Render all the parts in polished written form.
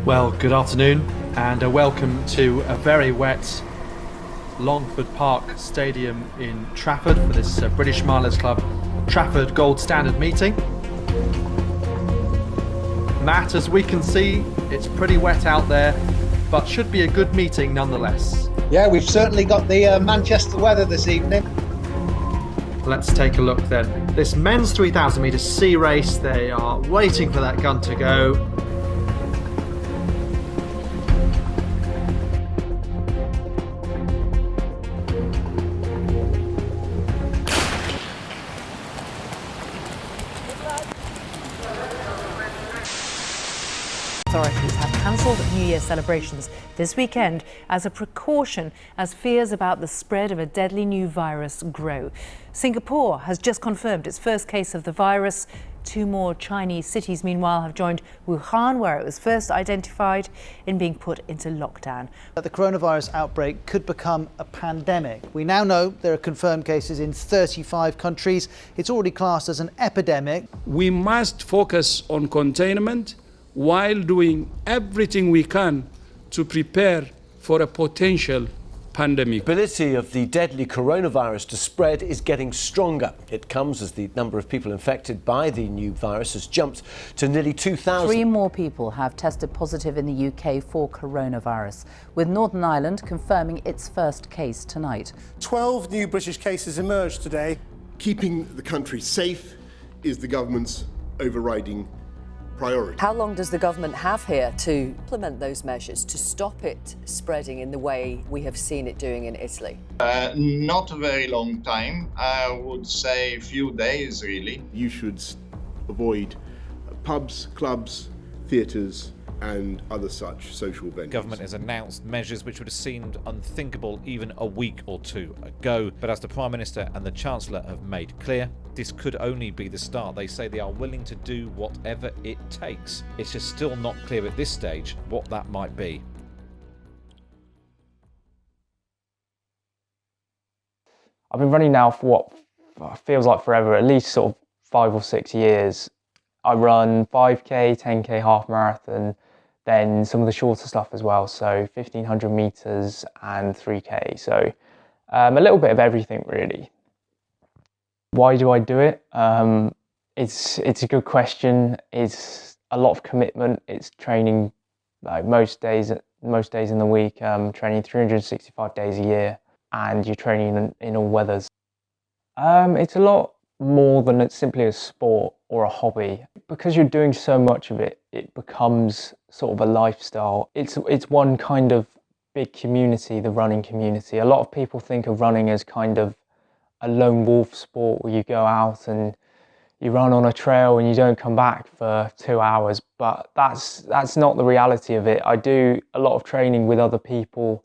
Well, good afternoon and welcome to a very wet Longford Park Stadium in Trafford for this British Milers Club Trafford Gold Standard meeting. Matt, as we can see, it's pretty wet out there, but should be a good meeting nonetheless. Yeah, we've certainly got the Manchester weather this evening. Let's take a look then. This men's 3,000 metre sea race, they are waiting for that gun to go. Authorities have cancelled New Year celebrations this weekend as a precaution as fears about the spread of a deadly new virus grow. Singapore has just confirmed its first case of the virus. 2 more Chinese cities, meanwhile, have joined Wuhan, where it was first identified, in being put into lockdown. The coronavirus outbreak could become a pandemic. We now know there are confirmed cases in 35 countries. It's already classed as an epidemic. We must focus on containment while doing everything we can to prepare for a potential pandemic. The ability of the deadly coronavirus to spread is getting stronger. It comes as the number of people infected by the new virus has jumped to nearly 2,000. 3 more people have tested positive in the UK for coronavirus, with Northern Ireland confirming its first case tonight. 12 new British cases emerged today. Keeping the country safe is the government's overriding priority. How long does the government have here to implement those measures to stop it spreading in the way we have seen it doing in Italy? Not a very long time. I would say a few days, really. You should avoid pubs, clubs, theatres and other such social venues. The government has announced measures which would have seemed unthinkable even a week or 2 ago. But as the Prime Minister and the Chancellor have made clear, this could only be the start. They say they are willing to do whatever it takes. It's just still not clear at this stage what that might be. I've been running now for what feels like forever, at least sort of 5 or 6 years. I run 5k, 10k half marathon, then some of the shorter stuff as well, so 1500 metres and 3k, so a little bit of everything really. Why do I do it? It's a good question. It's a lot of commitment. It's training like most days in the week, training 365 days a year, and you're training in all weathers. It's a lot more than it's simply a sport or a hobby. Because you're doing so much of it, it becomes sort of a lifestyle. It's one kind of big community, the running community. A lot of people think of running as kind of a lone wolf sport where you go out and you run on a trail and you don't come back for 2 hours, but that's not the reality of it. I do a lot of training with other people.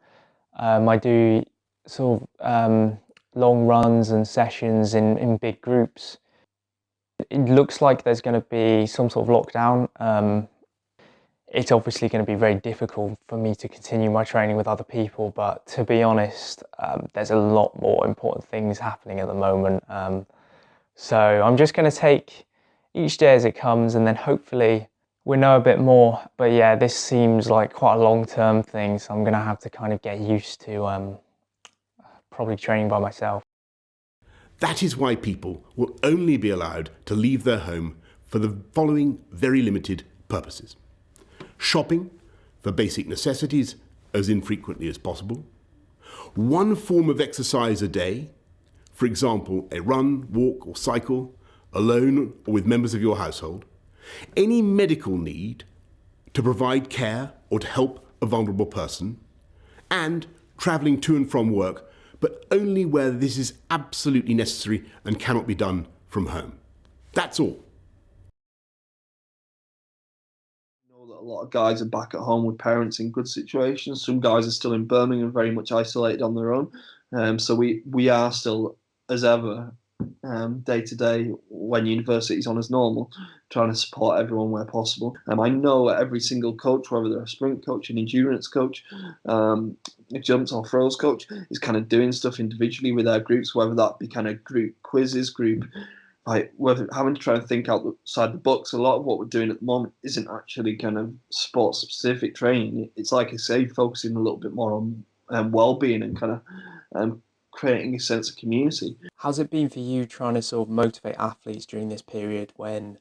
I do sort of long runs and sessions in big groups. It looks like there's going to be some sort of lockdown. It's obviously going to be very difficult for me to continue my training with other people, but to be honest, there's a lot more important things happening at the moment. So I'm just going to take each day as it comes, and then hopefully we'll know a bit more. But yeah, this seems like quite a long-term thing, so I'm going to have to kind of get used to probably training by myself. That is why people will only be allowed to leave their home for the following very limited purposes. Shopping for basic necessities as infrequently as possible. 1 form of exercise a day, for example, a run, walk or cycle, alone or with members of your household. Any medical need to provide care or to help a vulnerable person, and travelling to and from work, but only where this is absolutely necessary and cannot be done from home. That's all. A lot of guys are back at home with parents in good situations. Some guys are still in Birmingham, very much isolated on their own. So we are still, as ever, day to day, when university's on as normal, trying to support everyone where possible. I know every single coach, whether they're a sprint coach, an endurance coach, a jumps or throws coach, is kind of doing stuff individually with their groups, whether that be kind of group quizzes, group like we're having to try and think outside the box. A lot of what we're doing at the moment isn't actually kind of sports specific training. It's like I say, focusing a little bit more on well-being and kind of creating a sense of community. How's it been for you trying to sort of motivate athletes during this period when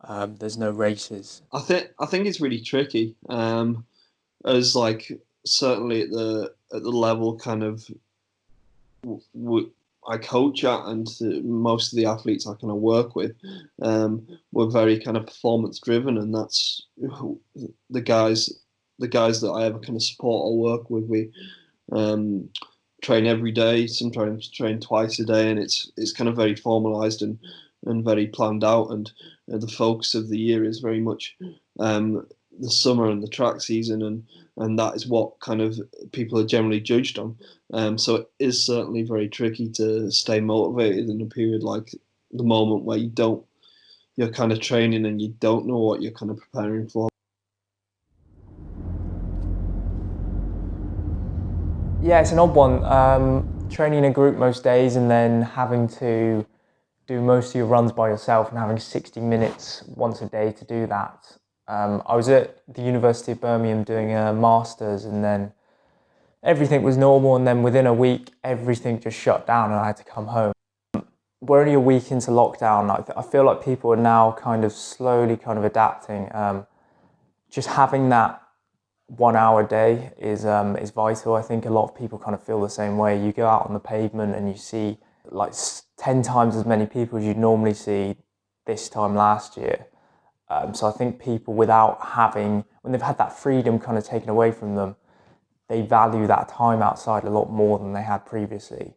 there's no races? I think it's really tricky. As like certainly at the level kind of I coach at, and most of the athletes I kind of work with, we're very kind of performance driven, and that's the guys that I ever kind of support or work with. We train every day, sometimes train twice a day, and it's kind of very formalized and very planned out. And the focus of the year is very much the summer and the track season, and that is what kind of people are generally judged on. So it is certainly very tricky to stay motivated in a period like the moment where you're kind of training and you don't know what you're kind of preparing for. Yeah, it's an odd one. Training in a group most days and then having to do most of your runs by yourself and having 60 minutes once a day to do that. I was at the University of Birmingham doing a master's, and then everything was normal, and then within a week everything just shut down and I had to come home. We're only a week into lockdown. I feel like people are now kind of slowly kind of adapting. Just having that 1 hour day is vital. I think a lot of people kind of feel the same way. You go out on the pavement and you see like 10 times as many people as you'd normally see this time last year. So I think people when they've had that freedom kind of taken away from them, they value that time outside a lot more than they had previously.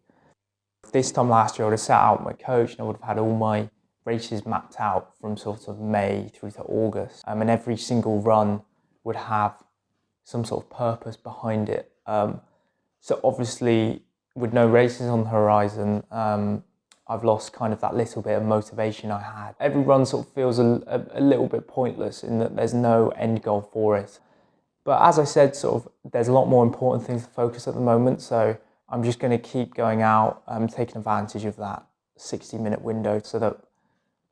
This time last year I would have sat out with my coach and I would have had all my races mapped out from sort of May through to August. And every single run would have some sort of purpose behind it. So obviously with no races on the horizon, I've lost kind of that little bit of motivation I had. Every run sort of feels a little bit pointless in that there's no end goal for it. But as I said, sort of, there's a lot more important things to focus at the moment, so I'm just going to keep going out, taking advantage of that 60-minute window so that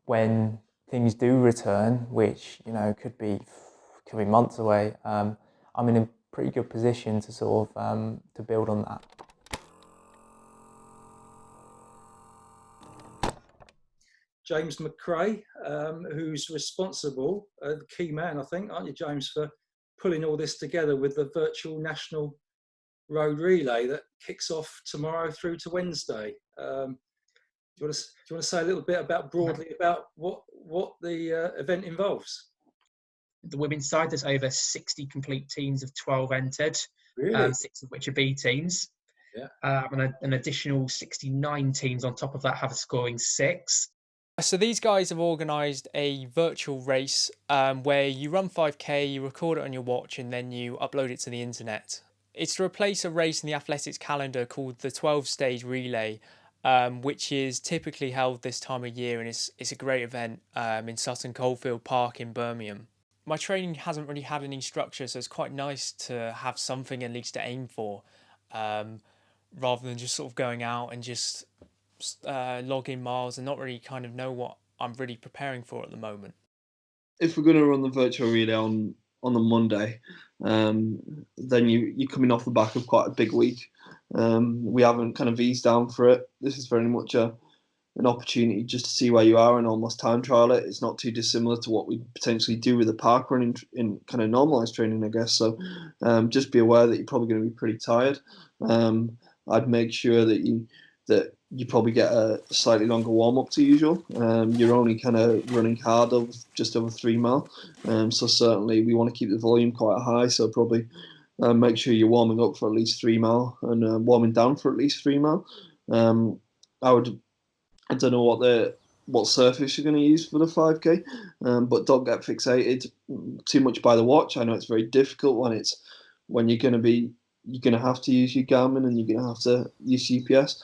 when things do return, which could be months away, I'm in a pretty good position to sort of to build on that. James McRae, who's responsible, the key man, I think, aren't you, James, for pulling all this together with the virtual national road relay that kicks off tomorrow through to Wednesday. Do you want to say a little bit broadly about what the event involves? The women's side, there's over 60 complete teams of 12 entered, Really? 6 of which are B teams. Yeah. And an additional 69 teams on top of that have a scoring 6. So these guys have organised a virtual race where you run 5k, you record it on your watch and then you upload it to the internet. It's to replace a race in the athletics calendar called the 12-stage relay, which is typically held this time of year, and it's a great event in Sutton Coldfield Park in Birmingham. My training hasn't really had any structure, so it's quite nice to have something at least to aim for, rather than just sort of going out and just logging miles and not really kind of know what I'm really preparing for at the moment. If we're going to run the virtual relay on the Monday, then you're coming off the back of quite a big week. We haven't kind of eased down for it. This is very much an opportunity just to see where you are and almost time trial it. It's not too dissimilar to what we potentially do with the park running in kind of normalised training, I guess. So just be aware that you're probably going to be pretty tired. I'd make sure that you probably get a slightly longer warm-up to usual. You're only kind of running hard of just over 3 mile. So certainly we want to keep the volume quite high. So probably make sure you're warming up for at least 3 mile and warming down for at least 3 mile. I don't know what surface you're going to use for the 5k, but don't get fixated too much by the watch. I know it's very difficult when you're going to have to use your Garmin and you're going to have to use GPS.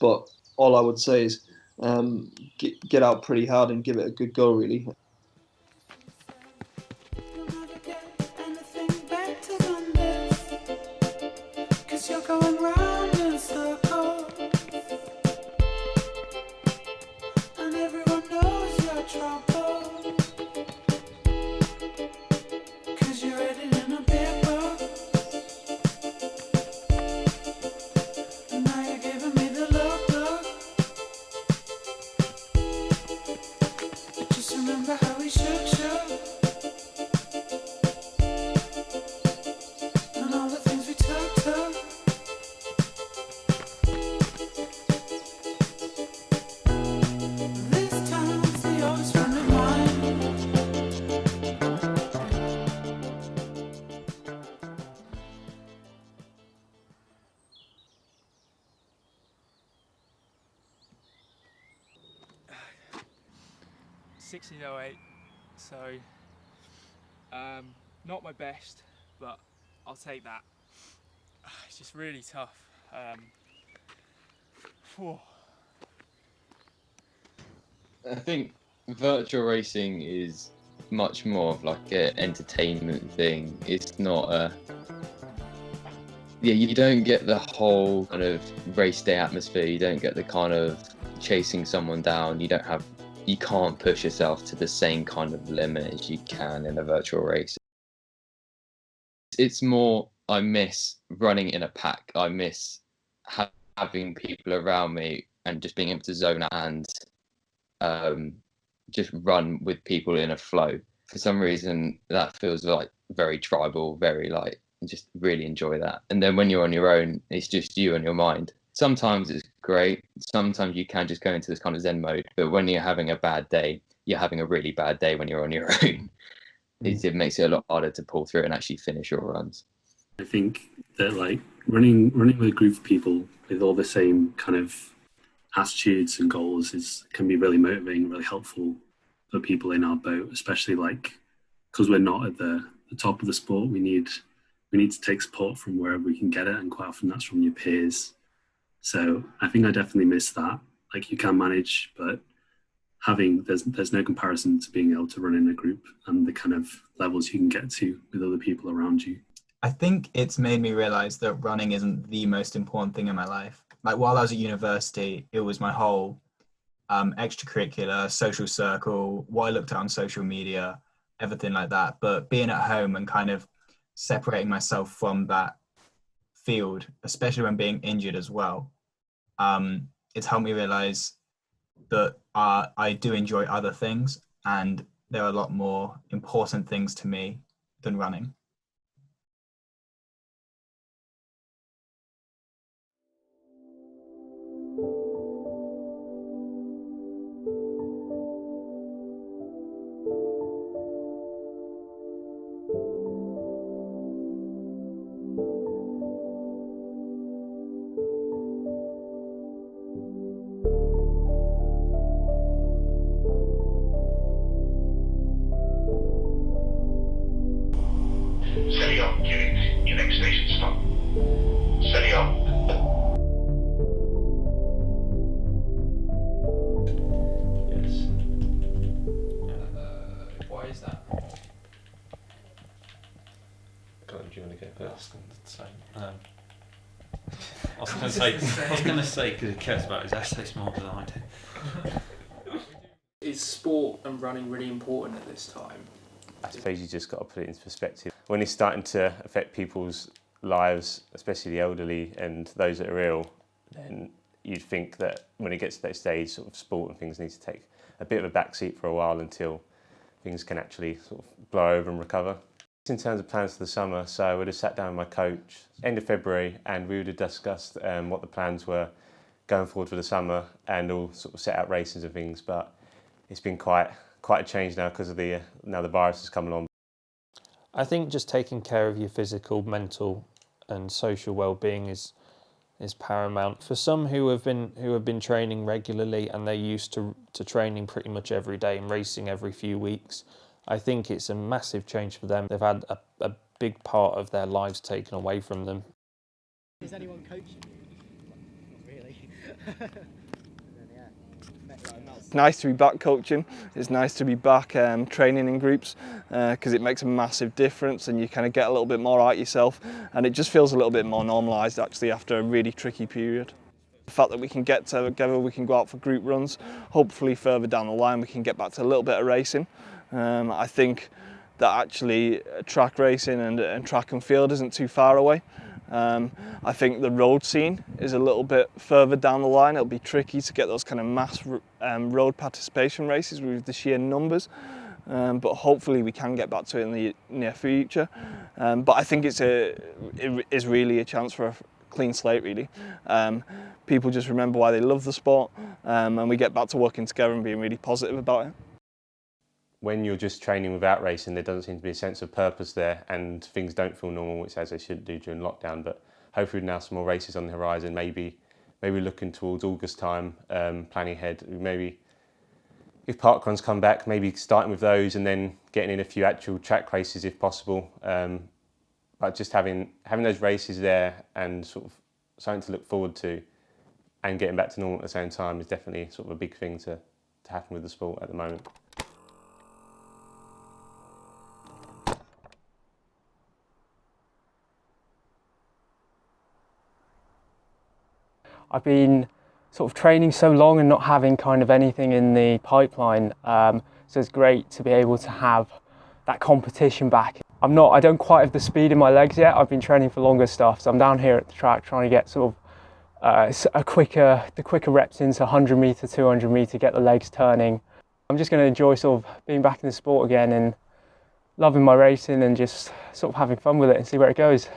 But all I would say is get out pretty hard and give it a good go, really. 16:08, so not my best, but I'll take that. It's just really tough. I think virtual racing is much more of like an entertainment thing. It's not a... Yeah, you don't get the whole kind of race day atmosphere. You don't get the kind of chasing someone down. You can't push yourself to the same kind of limit as you can in a virtual race. It's more, I miss running in a pack. I miss having people around me and just being able to zone out and just run with people in a flow. For some reason, that feels like very tribal, very like, just really enjoy that. And then when you're on your own, it's just you and your mind. Sometimes it's great. Sometimes you can just go into this kind of zen mode. But when you're having a bad day, you're having a really bad day when you're on your own. It makes it a lot harder to pull through and actually finish your runs. I think that like running with a group of people with all the same kind of attitudes and goals can be really motivating, really helpful for people in our boat, especially like because we're not at the top of the sport. We need to take support from wherever we can get it, and quite often that's from your peers. So I think I definitely miss that. Like you can manage, but there's no comparison to being able to run in a group and the kind of levels you can get to with other people around you. I think it's made me realize that running isn't the most important thing in my life. Like while I was at university, it was my whole extracurricular, social circle, what I looked at on social media, everything like that. But being at home and kind of separating myself from that field, especially when being injured as well, it's helped me realize that I do enjoy other things, and there are a lot more important things to me than running. Steady on, Jimmy. Your next station stop. Steady on. Yes. Why is that? Do you want to go first? I was going to say because he cares about his essays more than I do. Is sport and running really important at this time? I suppose you just got to put it into perspective. When it's starting to affect people's lives, especially the elderly and those that are ill, then you'd think that when it gets to that stage, sort of sport and things need to take a bit of a backseat for a while until things can actually sort of blow over and recover. In terms of plans for the summer, so I would have sat down with my coach end of February and we would have discussed what the plans were going forward for the summer and all sort of set out races and things, but it's been quite a change now because of now the virus has come along. I think just taking care of your physical, mental and social well-being is paramount. For some who have been training regularly and they're used to training pretty much every day and racing every few weeks, I think it's a massive change for them. They've had a big part of their lives taken away from them. Is anyone coaching? Not really. It's nice to be back coaching. It's nice to be back training in groups because it makes a massive difference and you kind of get a little bit more out yourself, and it just feels a little bit more normalised actually after a really tricky period. The fact that we can get together, we can go out for group runs, hopefully further down the line we can get back to a little bit of racing. I think that actually track racing and track and field isn't too far away. I think the road scene is a little bit further down the line. It'll be tricky to get those kind of mass road participation races with the sheer numbers, but hopefully we can get back to it in the near future. But I think it is really a chance for a clean slate really. People just remember why they love the sport, and we get back to working together and being really positive about it. When you're just training without racing, there doesn't seem to be a sense of purpose there and things don't feel normal, which as they should do during lockdown. But hopefully now some more races on the horizon, maybe looking towards August time, planning ahead, maybe if parkruns come back, maybe starting with those and then getting in a few actual track races if possible. But just having those races there and sort of something to look forward to and getting back to normal at the same time is definitely sort of a big thing to happen with the sport at the moment. I've been sort of training so long and not having kind of anything in the pipeline, so it's great to be able to have that competition back. I don't quite have the speed in my legs yet. I've been training for longer stuff, so I'm down here at the track trying to get sort of the quicker reps into 100 metre, 200 metre, get the legs turning. I'm just going to enjoy sort of being back in the sport again and loving my racing and just sort of having fun with it and see where it goes.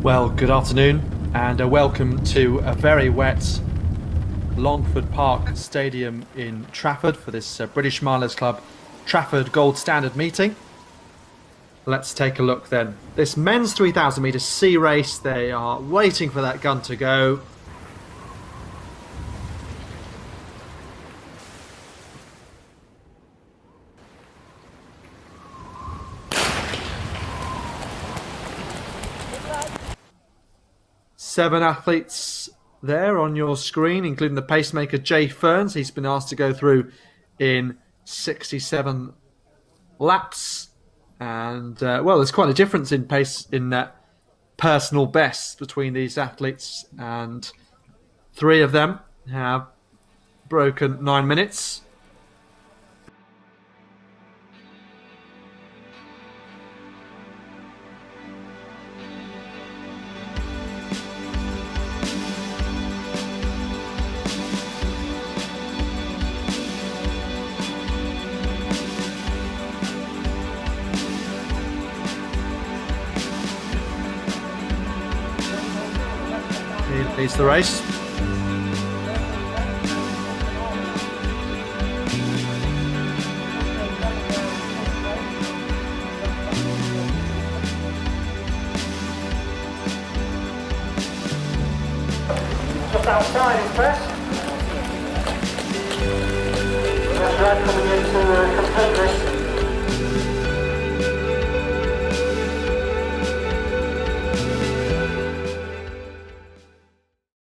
Well, good afternoon and welcome to a very wet Longford Park Stadium in Trafford for this British Milers Club Trafford Gold Standard meeting. Let's take a look then. This men's 3,000 metre C race, they are waiting for that gun to go. Seven athletes there on your screen, including the pacemaker Jay Ferns. He's been asked to go through in 67 laps. And, well, there's quite a difference in pace in personal bests between these athletes. And 3 of them have broken 9 minutes. He leads the race. Just outside is press. That's right, coming into complete race.